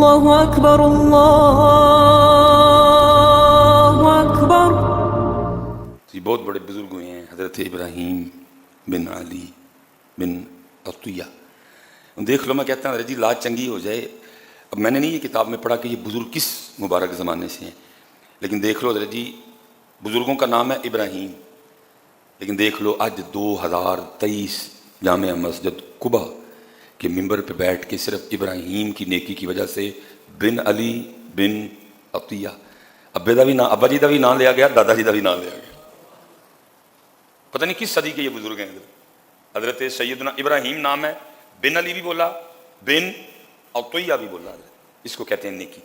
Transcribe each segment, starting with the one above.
اللہ اکبر اللہ اکبر۔ یہ بہت بڑے بزرگ ہوئے ہیں، حضرت ابراہیم بن علی بن عطیہ۔ دیکھ لو، میں کہتا ہوں جی لاج چنگی ہو جائے۔ اب میں نے نہیں یہ کتاب میں پڑھا کہ یہ بزرگ کس مبارک زمانے سے ہیں، لیکن دیکھ لو حضرت جی، بزرگوں کا نام ہے ابراہیم، لیکن دیکھ لو آج 2023 جامع مسجد قباء کے ممبر پہ بیٹھ کے صرف ابراہیم کی نیکی کی وجہ سے بن علی بن عطیہ، ابا جی کا بھی نام لیا گیا، دادا جی کا بھی نام لیا گیا۔ پتہ نہیں کس صدی کے یہ بزرگ ہیں۔ حضرت سیدنا ابراہیم نام ہے، بن علی بھی بولا، بن عطیہ بھی بولا۔ اس کو کہتے ہیں نیکی۔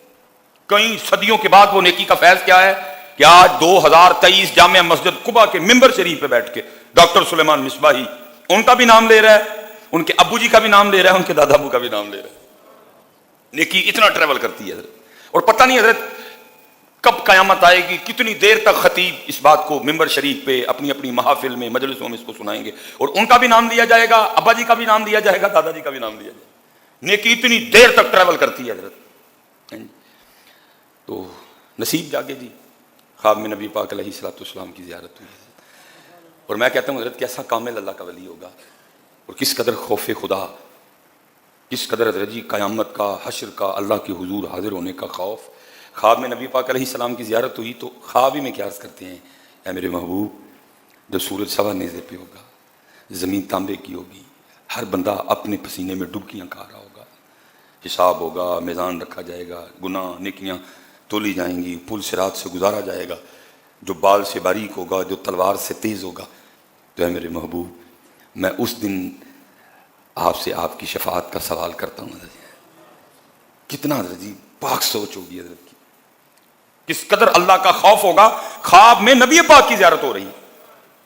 کئی صدیوں کے بعد وہ نیکی کا فیض کیا ہے کہ آج 2023 جامع مسجد قباء کے ممبر شریف پہ بیٹھ کے ڈاکٹر سلیمان مصباحی ان کا بھی نام لے رہا ہے، ان کے ابو جی کا بھی نام لے رہا ہے، ان کے دادا ابو کا بھی نام لے رہا ہے۔ نیکی اتنا ٹریول کرتی ہے حضرت، اور پتہ نہیں حضرت کب قیامت آئے گی، کتنی دیر تک خطیب اس بات کو ممبر شریف پہ اپنی اپنی محافل میں مجلسوں میں اس کو سنائیں گے، اور ان کا بھی نام لیا جائے گا، ابا جی کا بھی نام لیا جائے گا، دادا جی کا بھی نام لیا جائے گا۔ نیکی اتنی دیر تک ٹریول کرتی ہے حضرت۔ تو نصیب جاگے جی، خواب میں نبی پاک علیہ السلام کی زیارت ہوئی، اور میں کہتا ہوں حضرت کیسا کامل اللہ کا ولی ہوگا، اور کس قدر خوف خدا، کس قدر حضرت جی قیامت کا، حشر کا، اللہ کے حضور حاضر ہونے کا خوف۔ خواب میں نبی پاک علیہ السلام کی زیارت ہوئی تو خواب ہی میں کیا عرض کرتے ہیں، اے میرے محبوب، جب سورج سوا نیزے پہ ہوگا، زمین تانبے کی ہوگی، ہر بندہ اپنے پسینے میں ڈبکیاں کھا رہا ہوگا، حساب ہوگا، میزان رکھا جائے گا، گناہ نیکیاں تولی جائیں گی، پل صراط سے گزارا جائے گا، جو بال سے باریک ہوگا، جو تلوار سے تیز ہوگا۔ تو اے میرے محبوب، میں اس دن آپ سے آپ کی شفاعت کا سوال کرتا ہوں حضرت۔ کتنا حضرت جی پاک سوچ ہوگی حضرت کی، کس قدر اللہ کا خوف ہوگا۔ خواب میں نبی پاک کی زیارت ہو رہی ہے،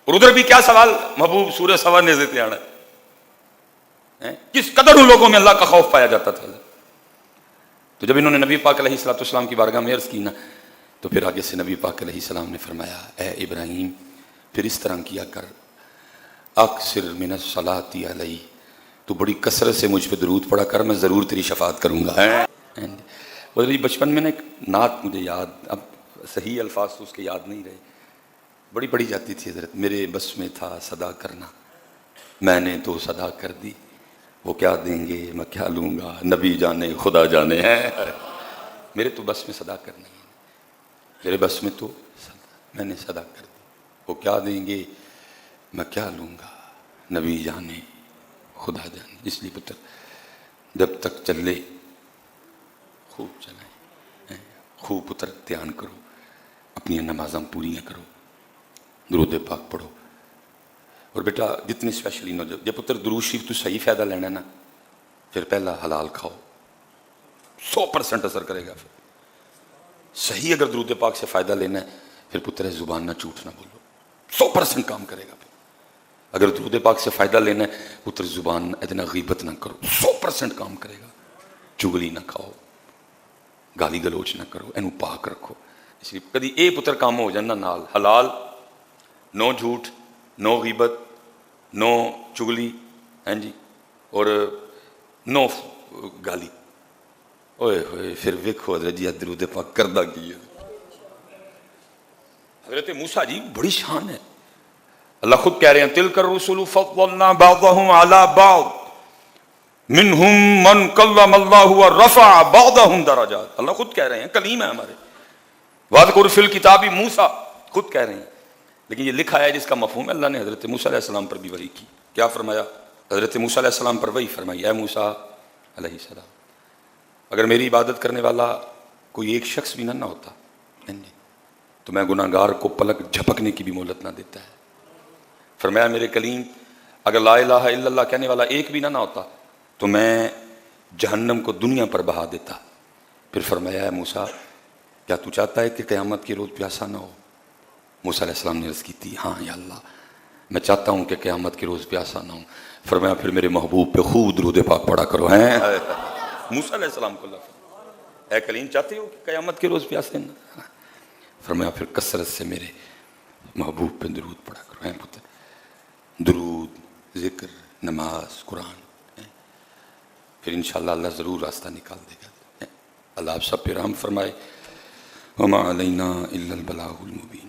اور ادھر بھی کیا سوال، محبوب سورج سوا نیزے پہ آنا ہے۔ کس قدر ان لوگوں میں اللہ کا خوف پایا جاتا تھا۔ تو جب انہوں نے نبی پاک علیہ السلام کی بارگاہ میں عرض کی نا، تو پھر آگے سے نبی پاک علیہ السلام نے فرمایا، اے ابراہیم، پھر اس طرح کیا کر، اکثر من الصلاۃ علیہ، تو بڑی کثرت سے مجھ پہ درود پڑا کر، میں ضرور تیری شفاعت کروں گا۔ بچپن میں نے ایک نعت مجھے یاد، اب صحیح الفاظ تو اس کے یاد نہیں رہے، بڑی پڑھی جاتی تھی حضرت، میرے بس میں تھا صدا کرنا، میں نے تو صدا کر دی، وہ کیا دیں گے میں کیا لوں گا، نبی جانے خدا جانے ہیں، میرے تو بس میں صدا کرنا ہے، میرے بس میں تو میں نے صدا کر دی، وہ کیا دیں گے میں کیا لوں گا، نبی جانے خدا جانے۔ اس لیے پتر جب تک چلے خوب چلائیں، خوب پتر دھیان کرو، اپنی نمازاں پوریاں کرو، درود پاک پڑھو، اور بیٹا جتنے اسپیشلی جب پتر درود شریف تو صحیح فائدہ لینا ہے نا، پھر پہلا حلال کھاؤ، 100% اثر کرے گا۔ پھر صحیح اگر درود پاک سے فائدہ لینا ہے، پھر پتر زبان نہ جھوٹ نہ بولو، 100% کام کرے گا۔ پھر اگر درود پاک سے فائدہ لینا ہے، پتر زبان اتنا غیبت نہ کرو، 100% کام کرے گا۔ چگلی نہ کھاؤ، گالی گلوچ نہ کرو، اینو پاک رکھو۔ اس لیے کدی اے پتر کام ہو جانا نال، حلال، نو جھوٹ، نو غیبت، نو چگلی، ہیں جی، اور نو گالی، اوئے ہوئے پھر ویکھو حضرت جی درود پاک کردہ کی ہے۔ حضرت موسیٰ جی بڑی شان ہے، اللہ خود کہہ رہے ہیں تلک الرسل فضلنا بعضهم على بعض منہم من کلم اللہ ورفع بعضهم درجات۔ اللہ خود کہہ رہے ہیں، کلیم ہے ہمارے، واذکر فی الکتاب موسیٰ، خود کہہ رہے ہیں، لیکن یہ لکھا ہے جس کا مفہوم ہے۔ اللہ نے حضرت موسیٰ علیہ السلام پر بھی وحی کی، کیا فرمایا؟ حضرت موسیٰ علیہ السلام پر وحی فرمائی، اے موسیٰ علیہ السلام، اگر میری عبادت کرنے والا کوئی ایک شخص بھی نہ ہوتا تو میں گناہگار کو پلک جھپکنے کی بھی مہلت نہ دیتا ہے۔ فرمایا میرے کلیم اگر لا الہ الا اللہ کہنے والا ایک بھی نہ ہوتا تو میں جہنم کو دنیا پر بہا دیتا۔ پھر فرمایا ہے موسیٰ کیا تو چاہتا ہے کہ قیامت کے روز پیاسا نہ ہو؟ موسیٰ علیہ السلام نے عرض کی تھی ہاں یا اللہ میں چاہتا ہوں کہ قیامت کے روز پیاسا نہ ہو۔ فرمایا پھر میرے محبوب پہ خوب درود پاک پڑھا کرو۔ ہیں موسیٰ علیہ السلام کو اللہ اے کلیم چاہتے ہو کہ قیامت کے روز پیاسے نہ؟ فرمایا پھر کثرت سے میرے محبوب پہ درود پڑھا کرو۔ ہیں پتر درود، ذکر، نماز، قرآن، پھر انشاءاللہ اللہ ضرور راستہ نکال دے گا۔ اللہ آپ سب پہ رحم فرمائے. وما علینا الا البلاغ المبین.